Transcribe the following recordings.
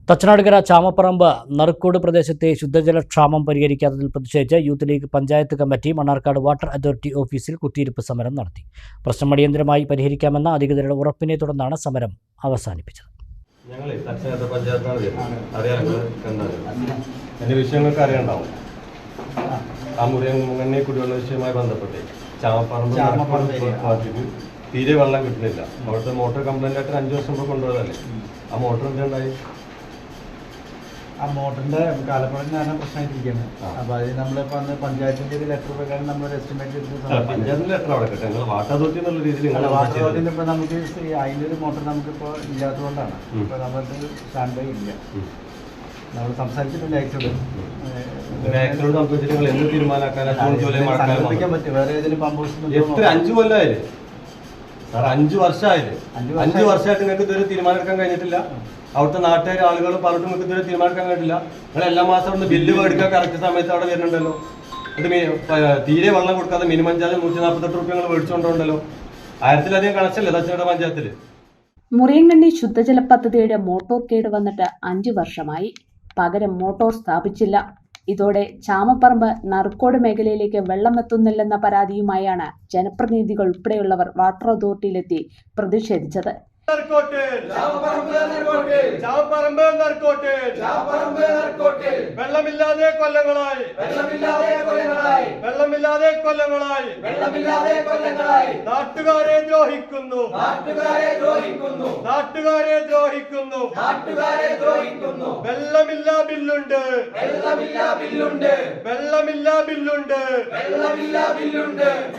തച്ചനാടുകര ചാമപ്പറമ്പ് നറുക്കോട് പ്രദേശത്തെ ശുദ്ധജലക്ഷാമം പരിഹരിക്കാത്തതിൽ പ്രതിഷേധിച്ച് youth league panchayat committee Mannarkkad water authority ഓഫീസിൽ കുത്തിയിരിപ്പ് സമരം നടത്തി. പ്രശ്നം അടിയന്തരമായി പരിഹരിക്കാമെന്ന അധികൃതരുടെ ഉറപ്പിനെ തുടർന്നാണ് സമരം അവസാനിപ്പിച്ചത്. കുടിവെള്ള വിഷയവുമായി ബന്ധപ്പെട്ട് ചാമപ്പറമ്പ് തീരെ വെള്ളം കിട്ടുന്നില്ല. അവിടുത്തെ മോട്ടോർ കംപ്ലൈന്റ് ആയിട്ട് 5 വർഷം മുമ്പ് കൊണ്ടുപോയതല്ലേ. ആ മോട്ടോർ എന്തുണ്ടായി? ആ മോട്ടറിന്റെ കാലപ്പഴം കാരണം പ്രശ്നമായിട്ടിരിക്കുകയാണ്. അപ്പൊ അത് നമ്മളിപ്പോ അന്ന് പഞ്ചായത്തിന്റെ ഒരു ലെറ്റർ പ്രകാരം നമ്മൾ എസ്റ്റിമേറ്റ് പഞ്ചായത്തിന്റെ ലെറ്റർ അവിടെ കിട്ടും. വാട്ടർ അതോറിറ്റി എന്നുള്ള രീതിയിൽ വാട്ടർ അതോറിറ്റിന്റെ ഇപ്പൊ നമുക്ക് അതിന്റെ ഒരു മോട്ടർ നമുക്കിപ്പോ ഇല്ലാത്തതുകൊണ്ടാണ് ഇപ്പൊ നമ്മൾക്ക് സ്റ്റാൻഡ് ബൈ ഇല്ല. നമ്മൾ സംസാരിച്ചിട്ടില്ല ആക്ച്വലി എന്ത് തീരുമാനമാക്കാൻ പറ്റും. വേറെ ഏതെങ്കിലും പമ്പ് ഹൗസ് 5 കൊല്ലമായില്ലേ സാർ? 5 വർഷമായില്ലേ? 5 വർഷമായിട്ട് നിങ്ങൾക്ക് ഇതുവരെ തീരുമാനമെടുക്കാൻ കഴിഞ്ഞിട്ടില്ല. അവിടുത്തെ നാട്ടുകാർ ആളുകൾ പറഞ്ഞിട്ട് നിങ്ങൾക്ക് ഇതുവരെ തീരുമാനിക്കാൻ കഴിയില്ല. നിങ്ങൾ എല്ലാ മാസം അവിടെ ബില്ല് മേടിക്കാൻ കറക്റ്റ് സമയത്ത് അവിടെ വരുന്നുണ്ടല്ലോ. ഇത് തീരെ വെള്ളം കൊടുക്കാതെ മിനിമം ചാർജ് 148 രൂപ നിങ്ങൾ മേടിച്ചുകൊണ്ടുണ്ടല്ലോ. 1000-ലധികം കണക്ഷനല്ലേ തച്ചനാട് പഞ്ചായത്തിൽ? മുറിയങ്കണ്ണി ശുദ്ധജല പദ്ധതിയുടെ മോട്ടോർ കേട് വന്നിട്ട് 5 വർഷമായി. പകരം മോട്ടോർ സ്ഥാപിച്ചില്ല. ഇതോടെ ചാമപ്പറമ്പ് നറുക്കോട് മേഖലയിലേക്ക് വെള്ളം എത്തുന്നില്ലെന്ന പരാതിയുമായാണ് ജനപ്രതിനിധികൾ ഉൾപ്പെടെയുള്ളവർ വാട്ടർ അതോറിറ്റിയിലെത്തി പ്രതിഷേധിച്ചത്. വെള്ളമില്ലാതെ കൊല്ലങ്ങളായി നാട്ടുകാരെ ദ്രോഹിക്കുന്നു. വെള്ളമില്ലാ ബില്ലുണ്ട്.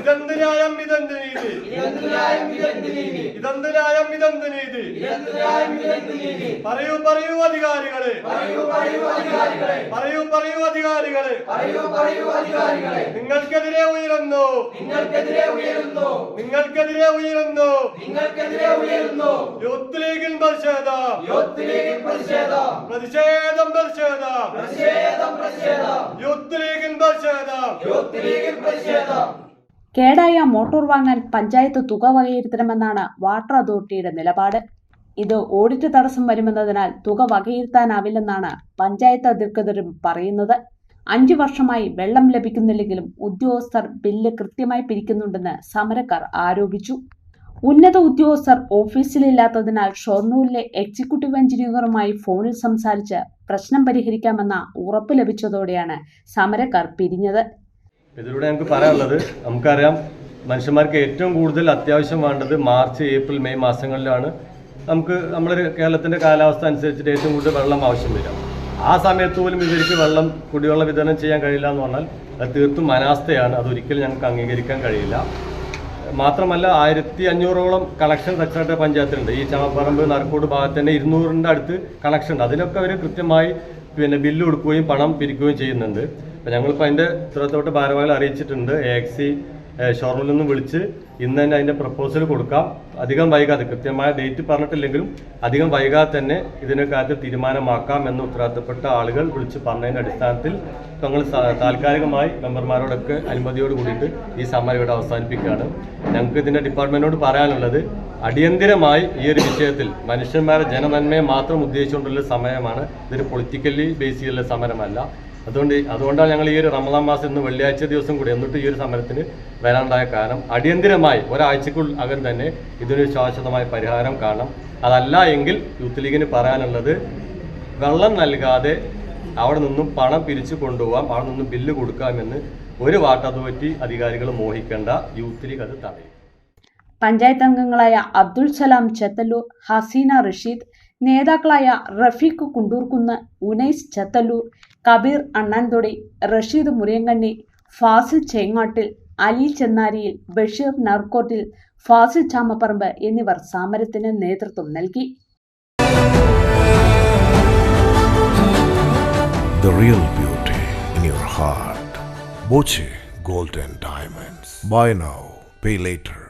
ഇതെന്ത് ന്യായം? ഇതെന്ത് നീതി? പറയൂ അധികാരികളെ. നിങ്ങൾക്കെതിരെ ഉയരുന്നു. യൂത്ത് ലീഗിൻ പ്രതിഷേധം. കേടായ മോട്ടോർ വാങ്ങാൻ പഞ്ചായത്ത് തുക വകയിരുത്തണമെന്നാണ് വാട്ടർ അതോറിറ്റിയുടെ നിലപാട്. ഇത് ഓഡിറ്റ് തടസ്സം വരുമെന്നതിനാൽ തുക വകയിരുത്താനാവില്ലെന്നാണ് പഞ്ചായത്ത് അധികൃതരും പറയുന്നത്. 5 വർഷമായി വെള്ളം ലഭിക്കുന്നില്ലെങ്കിലും ഉദ്യോഗസ്ഥർ ബില്ല് കൃത്യമായി പിരിക്കുന്നുണ്ടെന്ന് സമരക്കാർ ആരോപിച്ചു. ഉന്നത ഉദ്യോഗസ്ഥർ ഓഫീസിലില്ലാത്തതിനാൽ ഷൊർണൂരിലെ എക്സിക്യൂട്ടീവ് എഞ്ചിനീയറുമായി ഫോണിൽ സംസാരിച്ച് പ്രശ്നം പരിഹരിക്കാമെന്ന ഉറപ്പ് ലഭിച്ചതോടെയാണ് സമരക്കാർ പിരിഞ്ഞത്. ഇതിലൂടെ ഞങ്ങൾക്ക് പറയാനുള്ളത്, നമുക്കറിയാം മനുഷ്യന്മാർക്ക് ഏറ്റവും കൂടുതൽ അത്യാവശ്യം വേണ്ടത് മാർച്ച്, ഏപ്രിൽ, മെയ് മാസങ്ങളിലാണ്. നമുക്ക് നമ്മുടെ കേരളത്തിൻ്റെ കാലാവസ്ഥ അനുസരിച്ചിട്ട് ഏറ്റവും കൂടുതൽ വെള്ളം ആവശ്യം വരും. ആ സമയത്ത് പോലും ഇവർക്ക് കുടിവെള്ള വിതരണം ചെയ്യാൻ കഴിയില്ല എന്ന് പറഞ്ഞാൽ അത് തീർത്തും അനാസ്ഥയാണ്. അതൊരിക്കലും ഞങ്ങൾക്ക് അംഗീകരിക്കാൻ കഴിയില്ല. മാത്രമല്ല 1500ഓളം കണക്ഷൻ തച്ചനാട് പഞ്ചായത്തിലുണ്ട്. ഈ ചാമപ്പറമ്പ് നറുക്കോട് ഭാഗത്ത് തന്നെ 200ന്റെ അടുത്ത് കണക്ഷൻ ഉണ്ട്. അതിലൊക്കെ അവർ കൃത്യമായി ബില്ല് കൊടുക്കുകയും പണം പിരിക്കുകയും ചെയ്യുന്നുണ്ട്. അപ്പോൾ ഞങ്ങളിപ്പോൾ അതിൻ്റെ ഉത്തരവാദിത്തപ്പെട്ട ഭാരവാഹികളെ അറിയിച്ചിട്ടുണ്ട്. AXC ഷൊർണൂരിൽ നിന്ന് വിളിച്ച് ഇന്ന് തന്നെ അതിൻ്റെ പ്രപ്പോസൽ കൊടുക്കാം. അധികം വൈകാതെ, കൃത്യമായ ഡേറ്റ് പറഞ്ഞിട്ടില്ലെങ്കിലും അധികം വൈകാതെ തന്നെ ഇതിൻ്റെ കാര്യത്തിൽ തീരുമാനമാക്കാം എന്ന് ഉത്തരവാദിത്തപ്പെട്ട ആളുകൾ വിളിച്ച് പറഞ്ഞതിൻ്റെ അടിസ്ഥാനത്തിൽ ഞങ്ങൾ താൽക്കാലികമായി മെമ്പർമാരോടൊക്കെ അനുമതിയോട് കൂടിയിട്ട് ഈ സമരം ഇവിടെ അവസാനിപ്പിക്കുകയാണ്. ഞങ്ങൾക്ക് ഇതിൻ്റെ ഡിപ്പാർട്ട്മെൻറ്റിനോട് പറയാനുള്ളത്, അടിയന്തിരമായി ഈ ഒരു വിഷയത്തിൽ മനുഷ്യന്മാരെ ജനനന്മയെ മാത്രം ഉദ്ദേശിച്ചുകൊണ്ടുള്ള സമയമാണ്. ഇതൊരു പൊളിറ്റിക്കലി ബേസ് ചെയ്തുള്ള സമരമല്ല. അതുകൊണ്ടാണ് ഞങ്ങൾ ഈ ഒരു റമദാൻ മാസം ഇന്ന് വെള്ളിയാഴ്ച ദിവസം കൂടി എന്നിട്ട് ഈ ഒരു സമരത്തിന് വരാനുണ്ടായ കാരണം, അടിയന്തിരമായി ഒരാഴ്ചക്കുള്ളിൽ തന്നെ ഇതിനൊരു ശാശ്വതമായ പരിഹാരം കാണണം. അതല്ല എങ്കിൽ യൂത്ത് ലീഗിന് പറയാനുള്ളത്, വെള്ളം നൽകാതെ അവിടെ നിന്നും പണം പിരിച്ചു കൊണ്ടുപോകാം, അവിടെ നിന്നും ബില്ല് കൊടുക്കാമെന്ന് ഒരു വാട്ടർ അതോറിറ്റി അധികാരികൾ മോഹിക്കേണ്ട. യൂത്ത് ലീഗ് അത് തടയും. പഞ്ചായത്ത് അംഗങ്ങളായ അബ്ദുൾ സലാം ചെത്തല്ലൂർ, ഹസീന റഷീദ്, നേതാക്കളായ റഫീഖ് കുണ്ടൂർക്കുന്ന്, ഉനൈസ് ചെത്തല്ലൂർ, കബീർ അണ്ണാൻതൊടി, റഷീദ് മുറിയങ്കണ്ണി, ഫാസിൽ ചേങ്ങാട്ടിൽ, അലി ചെന്നാരിയിൽ, ബഷീർ നറുക്കോട്ടിൽ, ഫാസിൽ ചാമപ്പറമ്പ് എന്നിവർ സമരത്തിന് നേതൃത്വം നൽകി. The real beauty in your heart. Boche Gold and Diamonds. Buy now, pay later.